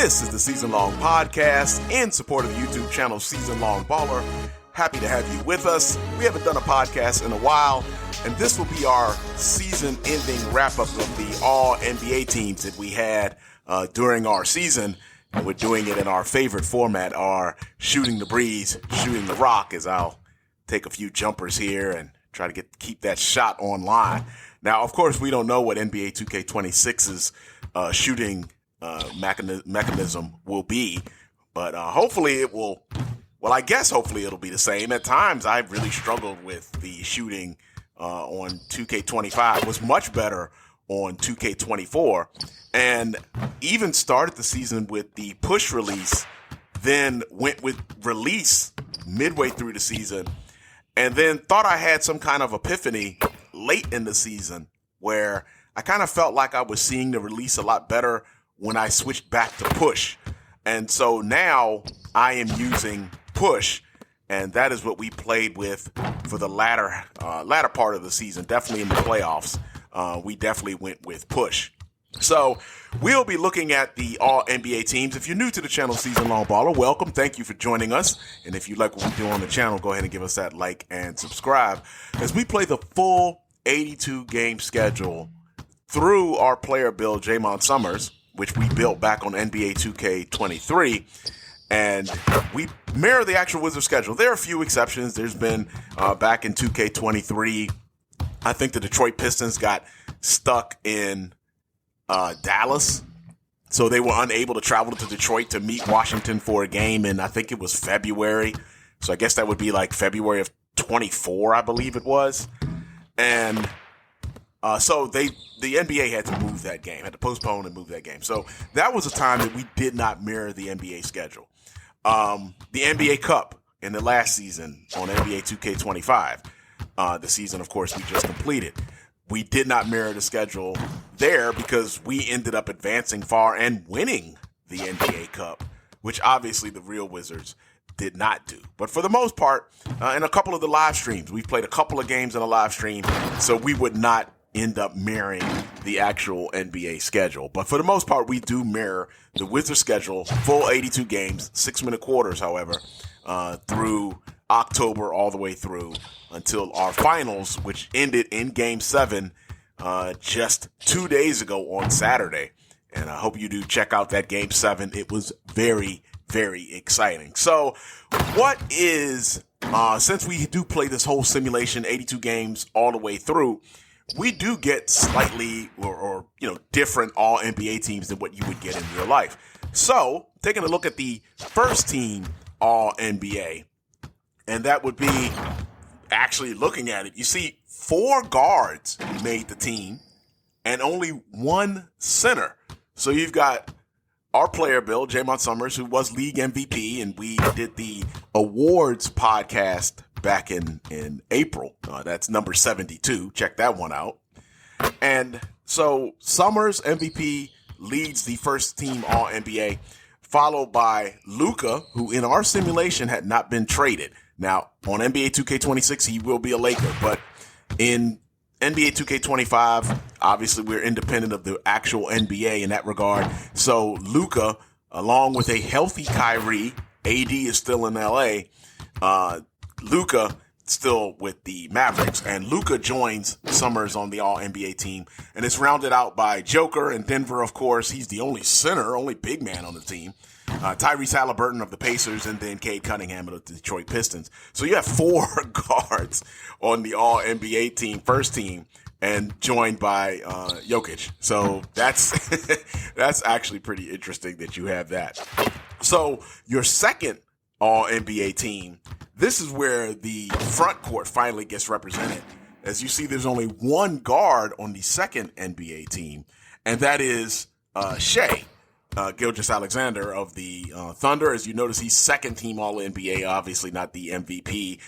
This is the Season Long Podcast in support of the YouTube channel SeasonLongBaller. Happy to have you with us. We haven't done a podcast in a while, and this will be our season-ending wrap-up of the all-NBA teams that we had during our season. And we're doing it in our favorite format, our shooting the breeze, shooting the rock, as I'll take a few jumpers here and try to keep that shot online. Now, of course, we don't know what NBA 2K26's shooting mechanism will be, but hopefully it will. Well, I guess hopefully it'll be the same. At times, I've really struggled with the shooting on 2K25. It was much better on 2K24, and even started the season with the push release, then went with release midway through the season, and then thought I had some kind of epiphany late in the season where I kind of felt like I was seeing the release a lot better when I switched back to push. And so now I am using push, and that is what we played with for the latter part of the season. Definitely in the playoffs, we definitely went with push. So we'll be looking at the all-NBA teams. If you're new to the channel, Season Long Baller, welcome. Thank you for joining us. And if you like what we do on the channel, go ahead and give us that like and subscribe as we play the full 82-game schedule through our player build, Jaymont Summerz, which we built back on NBA 2K23. And we mirror the actual Wizards schedule. There are a few exceptions. There's been back in 2K23, I think the Detroit Pistons got stuck in Dallas. So they were unable to travel to Detroit to meet Washington for a game. And I think it was February. So I guess that would be like February of 24, I believe it was. And so the NBA had to move that game, had to postpone and move that game. So that was a time that we did not mirror the NBA schedule. The NBA Cup in the last season on NBA 2K25, the season, of course, we just completed. We did not mirror the schedule there because we ended up advancing far and winning the NBA Cup, which obviously the real Wizards did not do. But for the most part, in a couple of the live streams, we've played a couple of games in a live stream, so we would not end up mirroring the actual NBA schedule. But for the most part, we do mirror the Wizards schedule, full 82 games, 6-minute quarters, however, through October all the way through until our finals, which ended in Game 7 just 2 days ago on Saturday. And I hope you do check out that Game 7. It was very, very exciting. So what is, since we do play this whole simulation, 82 games all the way through, we do get slightly or different all NBA teams than what you would get in real life. So taking a look at the first team all NBA, and that would be actually looking at it. You see 4 guards made the team and only 1 center. So you've got our player build, Jaymont Summerz, who was league MVP, and we did the awards podcast back in April. That's number 72. Check that one out. And so Summerz, MVP, leads the first team all NBA, followed by Luka, who in our simulation had not been traded. Now, on NBA 2K26, he will be a Laker, but in NBA 2K25, obviously we're independent of the actual NBA in that regard. So Luka, along with a healthy Kyrie, AD is still in LA, Luka still with the Mavericks, and Luka joins Summerz on the All-NBA team, and it's rounded out by Joker in Denver, of course. He's the only center, only big man on the team. Tyrese Halliburton of the Pacers, and then Cade Cunningham of the Detroit Pistons. So you have 4 guards on the All-NBA team, first team, and joined by Jokic. So that's actually pretty interesting that you have that. So your second All-NBA team, this is where the front court finally gets represented. As you see, there's only 1 guard on the second NBA team, and that is Shai Gilgeous-Alexander of the Thunder. As you notice, he's second team All-NBA, obviously not the MVP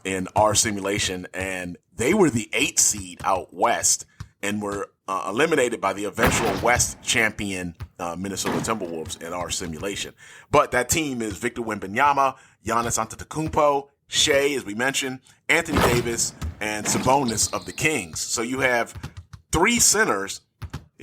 in our simulation, and they were the 8th seed out west and were eliminated by the eventual West champion Minnesota Timberwolves in our simulation. But that team is Victor Wembanyama, Giannis Antetokounmpo, Shai, as we mentioned, Anthony Davis, and Sabonis of the Kings. So you have 3 centers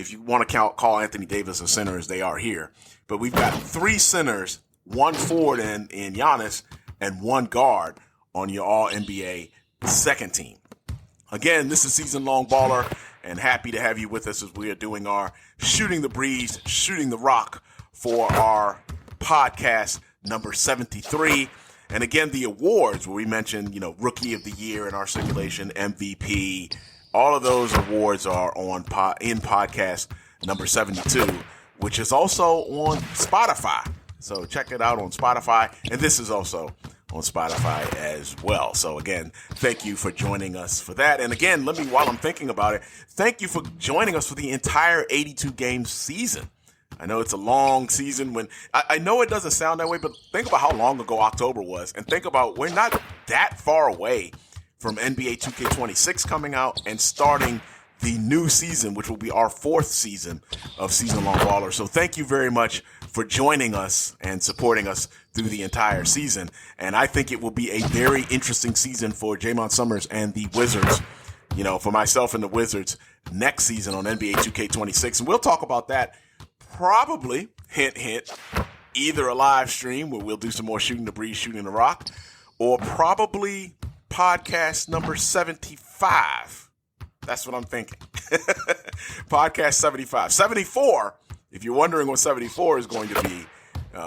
if you want to call Anthony Davis a center, as they are here. But we've got 3 centers, 1 forward in Giannis, and 1 guard on your All-NBA second team. Again, this is Season Long Baller, and happy to have you with us as we are doing our Shooting the Breeze, Shooting the Rock for our podcast number 73. And again, the awards where we mentioned, Rookie of the Year in our simulation, MVP, all of those awards are in podcast number 72, which is also on Spotify. So check it out on Spotify. And this is also on Spotify as well. So again, thank you for joining us for that. And again, while I'm thinking about it, thank you for joining us for the entire 82 game season. I know it's a long season I know it doesn't sound that way, but think about how long ago October was, and think about we're not that far away from NBA 2K26 coming out and starting the new season, which will be our 4th season of Season Long Baller. So thank you very much for joining us and supporting us through the entire season. And I think it will be a very interesting season for Jaymont Summerz and the Wizards, for myself and the Wizards next season on NBA 2K26. And we'll talk about that probably, hint, hint, either a live stream where we'll do some more Shooting the Breeze, Shooting the Rock, or probably podcast number 75. That's what I'm thinking. Podcast 75. 74, if you're wondering what 74 is going to be,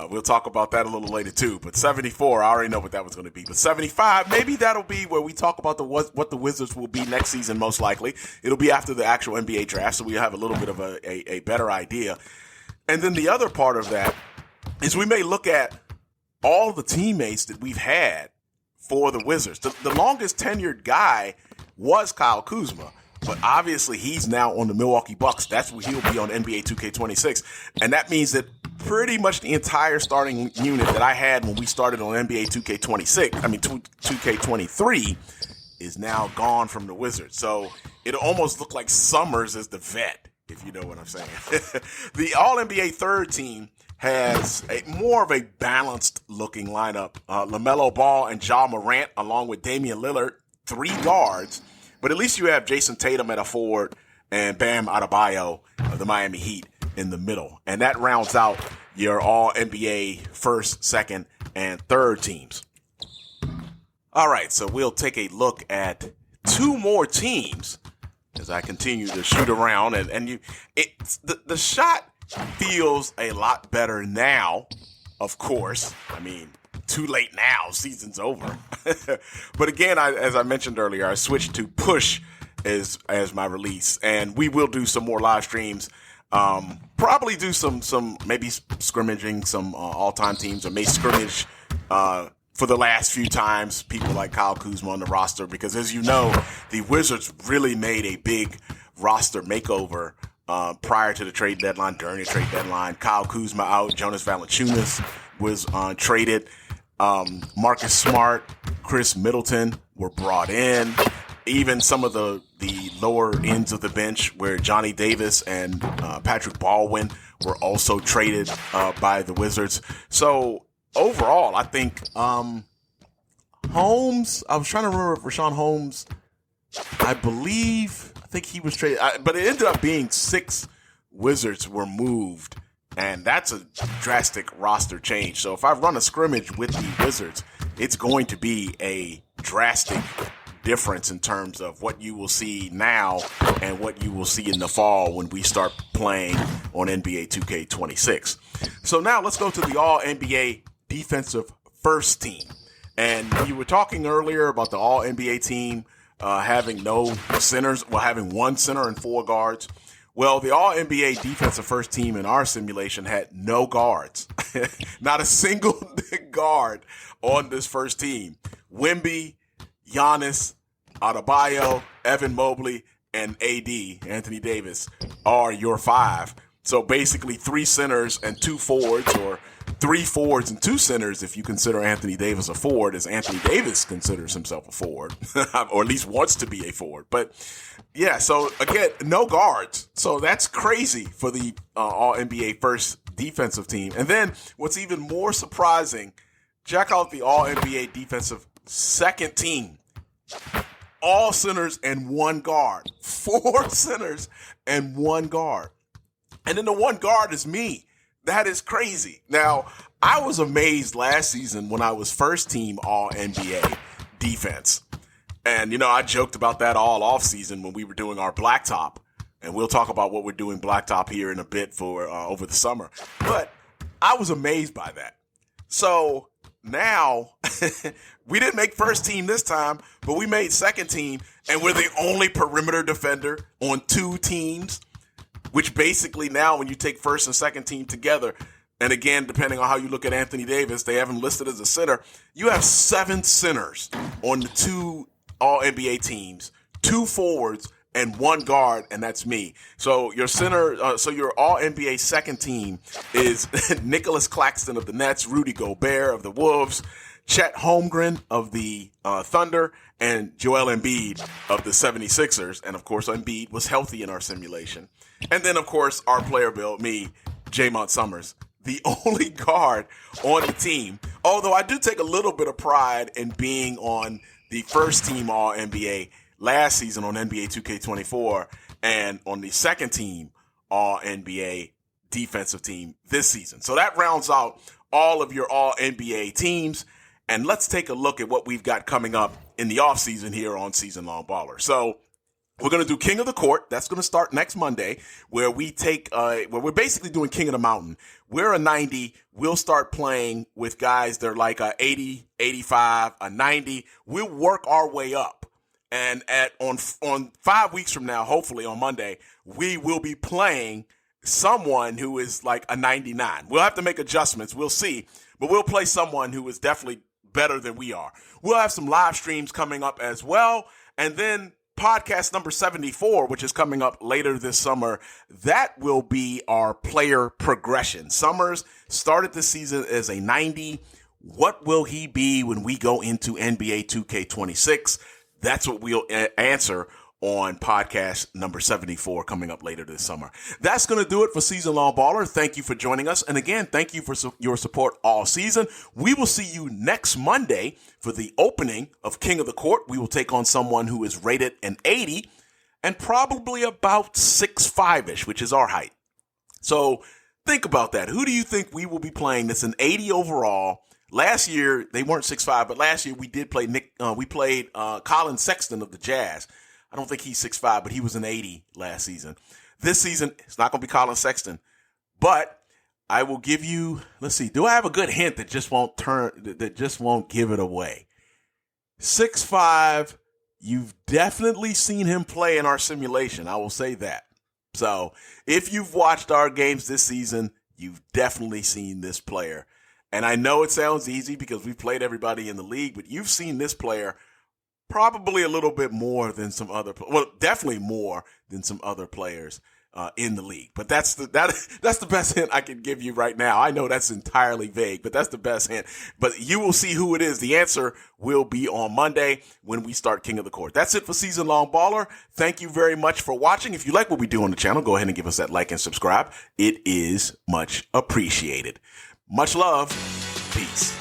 we'll talk about that a little later too. But 74, I already know what that was going to be. But 75, maybe that'll be where we talk about what the Wizards will be next season, most likely. It'll be after the actual NBA draft, so we'll have a little bit of a better idea. And then the other part of that is we may look at all the teammates that we've had for the Wizards. The longest tenured guy was Kyle Kuzma, but obviously he's now on the Milwaukee Bucks. That's where he'll be on NBA 2K26. And that means that pretty much the entire starting unit that I had when we started on NBA 2K23 is now gone from the Wizards. So it'll almost look like Summerz is the vet, if you know what I'm saying. The All-NBA third team has more of a balanced-looking lineup. LaMelo Ball and Ja Morant, along with Damian Lillard, 3 guards. But at least you have Jason Tatum at a forward and Bam Adebayo of the Miami Heat in the middle. And that rounds out your All-NBA first, second, and third teams. All right, so we'll take a look at 2 more teams as I continue to shoot around. And the shot feels a lot better now, of course. I mean, too late now, season's over. But again, as I mentioned earlier, I switched to push as my release, and we will do some more live streams. Probably do some maybe scrimmaging some all-time teams, or may scrimmage for the last few times people like Kyle Kuzma on the roster, because as you know, the Wizards really made a big roster makeover prior to the trade deadline, during the trade deadline. Kyle Kuzma out, Jonas Valanciunas was traded. Marcus Smart, Chris Middleton were brought in. Even some of the lower ends of the bench, where Johnny Davis and Patrick Baldwin were also traded by the Wizards. So overall, I think Holmes, I was trying to remember if Rashawn Holmes, I think he was traded, but it ended up being 6 Wizards were moved. And that's a drastic roster change. So if I run a scrimmage with the Wizards, it's going to be a drastic difference in terms of what you will see now and what you will see in the fall when we start playing on NBA 2K26. So now let's go to the All-NBA defensive first team. And you were talking earlier about the All-NBA team having no centers, having 1 center and 4 guards. Well, the All-NBA defensive first team in our simulation had no guards. Not a single guard on this first team. Wemby, Giannis, Adebayo, Evan Mobley, and AD, Anthony Davis, are your 5. So basically 3 centers and 2 forwards, or 3 forwards and 2 centers if you consider Anthony Davis a forward, as Anthony Davis considers himself a forward, or at least wants to be a forward. But yeah, so again, no guards. So that's crazy for the All-NBA first defensive team. And then what's even more surprising, check out the All-NBA defensive second team. All centers and 1 guard. 4 centers and 1 guard. And then the one guard is me. That is crazy. Now, I was amazed last season when I was first team All-NBA defense. And, I joked about that all offseason when we were doing our blacktop. And we'll talk about what we're doing blacktop here in a bit for over the summer. But I was amazed by that. So now we didn't make first team this time, but we made second team. And we're the only perimeter defender on 2 teams, which basically now when you take first and second team together, and again, depending on how you look at Anthony Davis, they have him listed as a center. You have 7 centers on the 2 All-NBA teams, 2 forwards, and 1 guard, and that's me. So your center, so your All-NBA second team is Nicholas Claxton of the Nets, Rudy Gobert of the Wolves, Chet Holmgren of the Thunder, and Joel Embiid of the 76ers. And, of course, Embiid was healthy in our simulation. And then, of course, our player build, me, Jaymont Summerz, the only guard on the team. Although I do take a little bit of pride in being on the first team All-NBA last season on NBA 2K24 and on the second team All-NBA defensive team this season. So that rounds out all of your All-NBA teams. And let's take a look at what we've got coming up in the offseason here on Season Long Baller. So we're going to do King of the Court. That's going to start next Monday, where we take, where we're basically doing King of the Mountain. We're a 90. We'll start playing with guys that are like a 80, 85, a 90. We'll work our way up. And on 5 weeks from now, hopefully on Monday, we will be playing someone who is like a 99. We'll have to make adjustments. We'll see. But we'll play someone who is definitely better than we are. We'll have some live streams coming up as well. And then podcast number 74, which is coming up later this summer, that will be our player progression. Summerz started the season as a 90. What will he be when we go into NBA 2K26? That's what we'll answer on podcast number 74 coming up later this summer. That's going to do it for Season Long Baller. Thank you for joining us. And again, thank you for your support all season. We will see you next Monday for the opening of King of the Court. We will take on someone who is rated an 80 and probably about 6'5"-ish, which is our height. So think about that. Who do you think we will be playing that's an 80 overall? Last year, they weren't 6'5", but last year we did play we played Colin Sexton of the Jazz. I don't think he's 6'5", but he was an 80 last season. This season, it's not going to be Colin Sexton, but I will give you, let's see, do I have a good hint that just won't give it away? 6'5", you've definitely seen him play in our simulation. I will say that. So if you've watched our games this season, you've definitely seen this player. And I know it sounds easy because we've played everybody in the league, but you've seen this player probably a little bit more than some other, well, definitely more than some other players in the league. But that's the best hint I can give you right now. I know that's entirely vague, but that's the best hint. But you will see who it is. The answer will be on Monday when we start King of the Court. That's it for Season Long Baller. Thank you very much for watching. If you like what we do on the channel, go ahead and give us that like and subscribe. It is much appreciated. Much love. Peace.